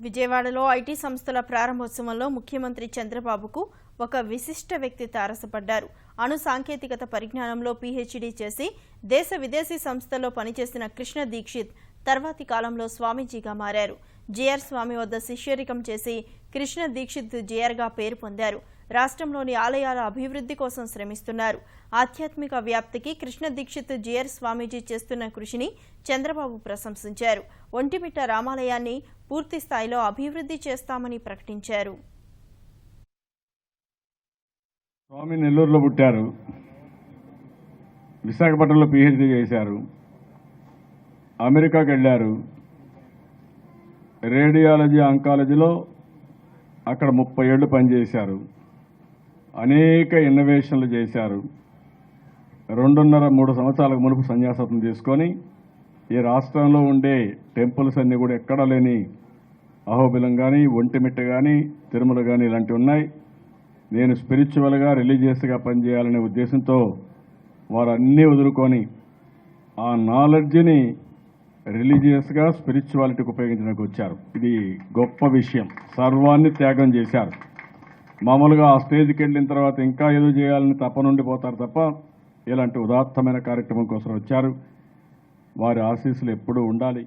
విజయవాడలో ఐటీ సంస్థల ప్రారంభోత్సవంలో ముఖ్యమంత్రి చంద్రబాబుకు ఒక విశిష్ట వ్యక్తి తారసపడ్డారు. అణు సాంకేతికత పరిజ్ఞానంలో పీహెచ్డీ చేసి దేశ విదేశీ సంస్థల్లో పనిచేసిన కృష్ణ దీక్షిత్ తర్వాతి కాలంలో స్వామీజీగా మారారు. జేఆర్ స్వామి వద్ద శిష్యరికం చేసి కృష్ణ దీక్షిత్ జేఆర్గా పేరు పొందారు. రాష్ట్రంలోని ఆలయాల అభివృద్ధి కోసం శ్రమిస్తున్నారు. ఆధ్యాత్మిక వ్యాప్తికి కృష్ణ దీక్షిత్ జేఆర్ స్వామీజీ చేస్తున్న కృషిని చంద్రబాబు ప్రశంసించారు. ఒంటిమిట్ట రామాలయాన్ని పూర్తి స్థాయిలో అభివృద్ధి చేస్తామని ప్రకటించారు. స్వామి నెల్లూరులో పుట్టారు, విశాఖపట్నంలో పీహెచ్డీ చేశారు, అమెరికాకి వెళ్ళారు, రేడియాలజీ ఆంకాలజీలో అక్కడ 30 ఏళ్లు పనిచేశారు, అనేక ఇన్నోవేషన్లు చేశారు. 2.5-3 సంవత్సరాలకు మునుపు సన్యాసత్వం తీసుకొని ఈ రాష్ట్రంలో ఉండే టెంపుల్స్ అన్నీ కూడా ఎక్కడా లేని అహోబిలం కానీ, ఒంటిమిట్ట కానీ, తిరుమల కానీ ఇలాంటివి ఉన్నాయి. నేను స్పిరిచువల్గా రిలీజియస్గా పనిచేయాలనే ఉద్దేశంతో వారు అన్నీ వదులుకొని ఆ నాలెడ్జ్ని రిలీజియస్గా స్పిరిచువాలిటీకి ఉపయోగించడానికి వచ్చారు. ఇది గొప్ప విషయం. సర్వాన్ని త్యాగం చేశారు. మామూలుగా ఆ స్టేజ్కి వెళ్ళిన తర్వాత ఇంకా ఏదో చేయాలని తప్పనుండిపోతారు తప్ప ఇలాంటి ఉదాత్తమైన కార్యక్రమం కోసం వచ్చారు. వారి ఆశీస్సులు ఎప్పుడూ ఉండాలి.